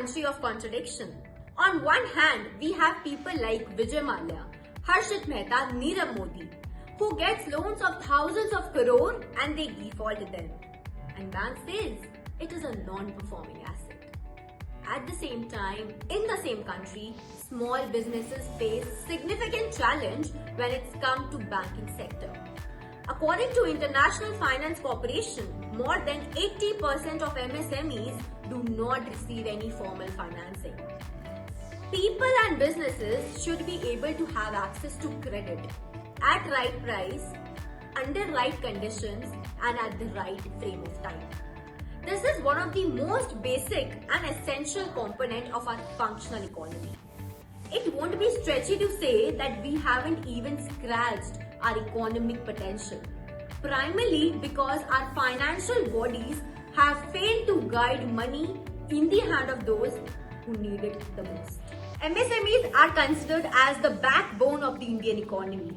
country of contradiction. On one hand, we have people like Vijay Mallya, Harshit Mehta, Nirav Modi, who gets loans of thousands of crore and they default them. And bank says it is a non-performing asset. At the same time, in the same country, small businesses face significant challenge when it's come to banking sector. According to International Finance Corporation, more than 80% of MSMEs do not receive any formal financing. People and businesses should be able to have access to credit at right price, under right conditions, and at the right frame of time. This is one of the most basic and essential component of our functional economy. It won't be stretchy to say that we haven't even scratched our economic potential, primarily because our financial bodies have failed to guide money in the hand of those who need it the most. MSMEs are considered as the backbone of the Indian economy.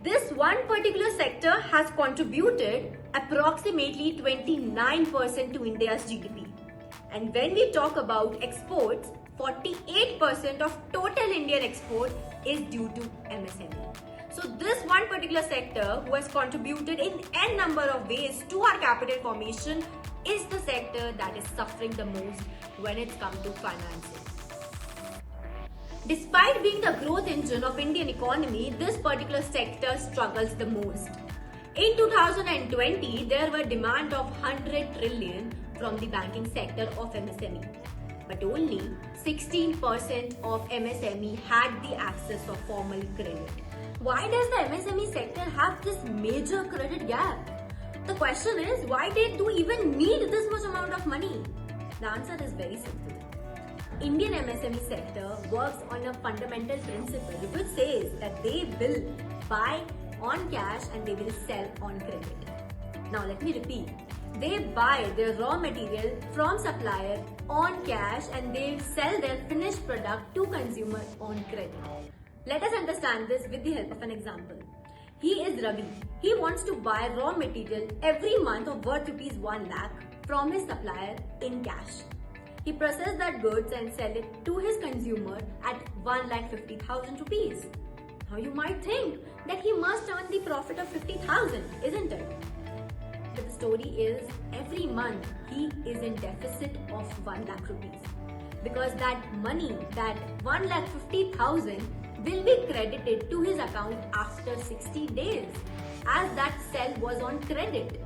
This one particular sector has contributed approximately 29% to India's GDP. And when we talk about exports, 48% of total Indian export is due to MSME. So this one particular sector who has contributed in n number of ways to our capital formation is the sector that is suffering the most when it comes to financing. Despite being the growth engine of Indian economy, this particular sector struggles the most. In 2020, there were demand of 100 trillion from the banking sector of MSME. But only 16% of MSME had the access of formal credit. Why does the MSME sector have this major credit gap? The question is, why did you even need this much amount of money? The answer is very simple. Indian MSME sector works on a fundamental principle which says that they will buy on cash and they will sell on credit. Now let me repeat. They buy their raw material from supplier on cash and they sell their finished product to consumer on credit. Let us understand this with the help of an example. He is Ravi. He wants to buy raw material every month of worth rupees 1 lakh from his supplier in cash. He processes that goods and sell it to his consumer at 1,50,000 rupees. Now you might think that he must earn the profit of 50,000, isn't it? But the story is, every month he is in deficit of 1 lakh rupees. Because that money, that 1,50,000 will be credited to his account after 60 days as that sell was on credit.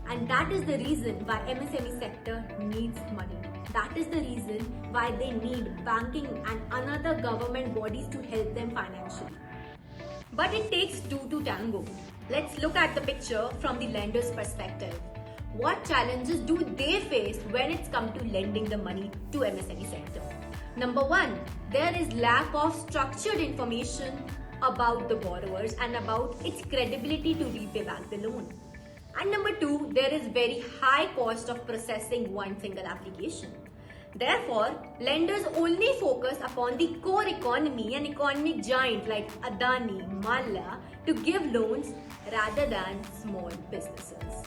And that is the reason why MSME sector needs money. That is the reason why they need banking and another government bodies to help them financially. But it takes two to tango. Let's look at the picture from the lender's perspective. What challenges do they face when it's come to lending the money to MSME sector? Number one, there is lack of structured information about the borrowers and about its credibility to repay back the loan. And number two, there is very high cost of processing one single application. Therefore, lenders only focus upon the core economy and economic giant like Adani, Malla to give loans rather than small businesses.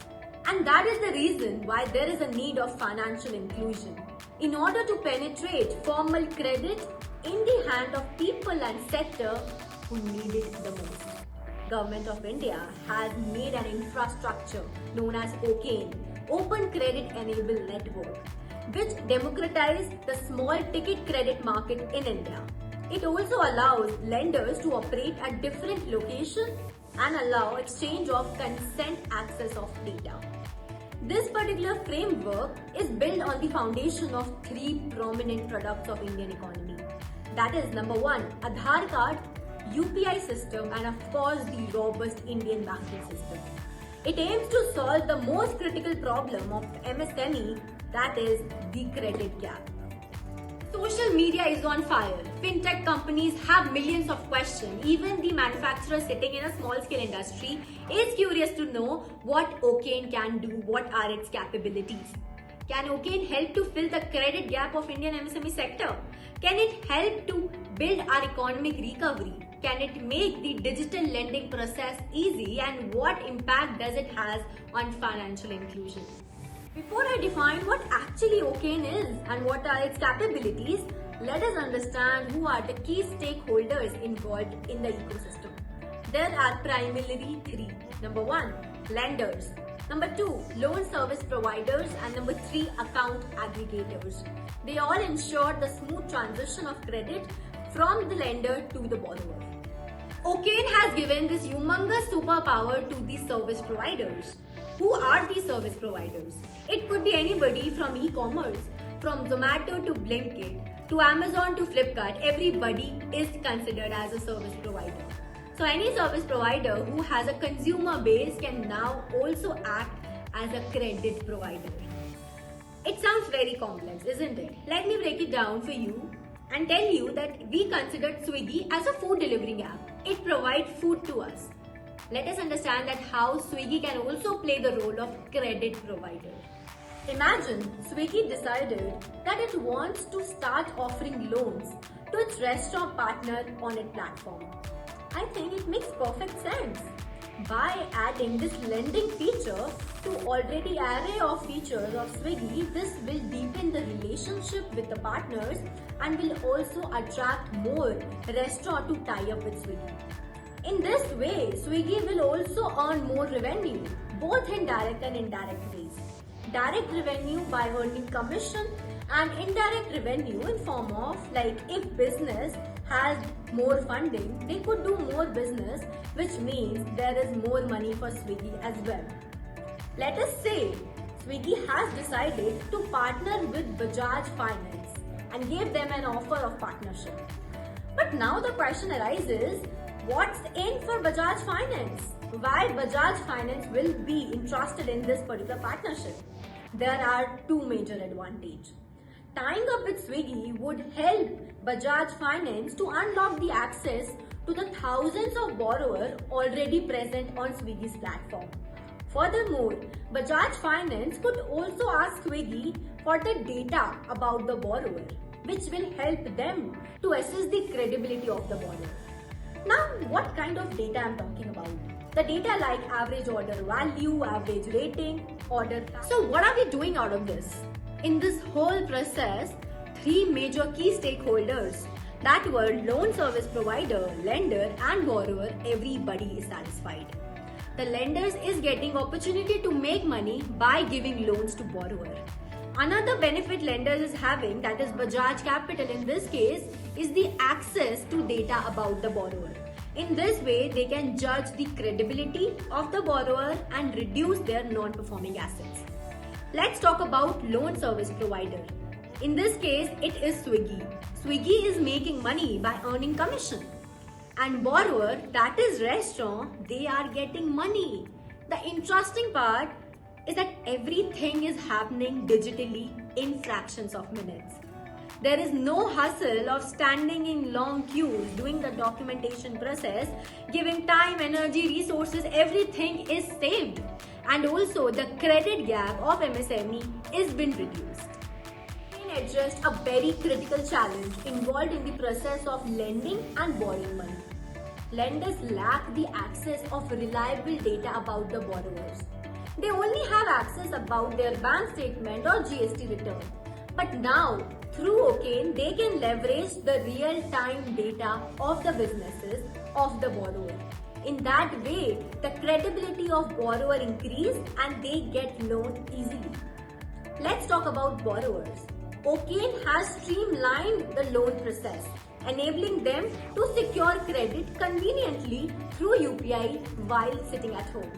And that is the reason why there is a need of financial inclusion. In order to penetrate formal credit in the hand of people and sector who need it the most. Government of India has made an infrastructure known as OCEN, Open Credit Enablement Network, which democratized the small ticket credit market in India. It also allows lenders to operate at different locations and allow exchange of consent access of data. This particular framework is built on the foundation of three prominent products of Indian economy. That is number one, Aadhaar card, UPI system, and of course the robust Indian banking system. It aims to solve the most critical problem of MSME, that is the credit gap. Social media is on fire. Fintech companies have millions of questions. Even the manufacturer sitting in a small scale industry is curious to know what OCEN can do, what are its capabilities. Can OCEN help to fill the credit gap of Indian MSME sector? Can it help to build our economic recovery? Can it make the digital lending process easy, and what impact does it have on financial inclusion? Before I define what actually OCEN is and what are its capabilities, let us understand who are the key stakeholders involved in the ecosystem. There are primarily three. Number one, lenders. Number two, loan service providers. And number three, account aggregators. They all ensure the smooth transition of credit from the lender to the borrower. OCEN has given this humongous superpower to the service providers. Who are these service providers? It could be anybody from e-commerce, from Zomato to Blinkit, to Amazon to Flipkart. Everybody is considered as a service provider. So any service provider who has a consumer base can now also act as a credit provider. It sounds very complex, isn't it? Let me break it down for you and tell you that we considered Swiggy as a food delivering app. It provides food to us. Let us understand that how Swiggy can also play the role of credit provider. Imagine Swiggy decided that it wants to start offering loans to its restaurant partner on its platform. I think it makes perfect sense. By adding this lending feature to already array of features of Swiggy, this will deepen the relationship with the partners and will also attract more restaurants to tie up with Swiggy. In this way, Swiggy will also earn more revenue, both in direct and indirect ways. Direct revenue by earning commission and indirect revenue in form of, like, if business has more funding, they could do more business, which means there is more money for Swiggy as well. Let us say Swiggy has decided to partner with Bajaj Finance and gave them an offer of partnership. But now the question arises, what's in for Bajaj Finance? Why Bajaj Finance will be interested in this particular partnership? There are two major advantages. Tying up with Swiggy would help Bajaj Finance to unlock the access to the thousands of borrowers already present on Swiggy's platform. Furthermore, Bajaj Finance could also ask Swiggy for the data about the borrower, which will help them to assess the credibility of the borrower. Now, what kind of data I'm talking about? The data like average order value, average rating, order time. So what are we doing out of this? In this whole process, three major key stakeholders, that were loan service provider, lender and borrower, everybody is satisfied. The lenders is getting opportunity to make money by giving loans to borrower. Another benefit lenders is having, that is Bajaj Capital in this case, is the access to data about the borrower. In this way, they can judge the credibility of the borrower and reduce their non-performing assets. Let's talk about loan service provider. In this case, it is Swiggy. Swiggy is making money by earning commission. And borrower, that is restaurant, they are getting money. The interesting part is that everything is happening digitally in fractions of minutes. There is no hustle of standing in long queues, doing the documentation process, giving time, energy, resources, everything is saved. And also the credit gap of MSME is been reduced. We addressed a very critical challenge involved in the process of lending and borrowing money. Lenders lack the access of reliable data about the borrowers. They only have access about their bank statement or GST return. But now, through OCEN, they can leverage the real-time data of the businesses of the borrower. In that way, the credibility of borrower increase and they get loan easily. Let's talk about borrowers. OCEN has streamlined the loan process, enabling them to secure credit conveniently through UPI while sitting at home.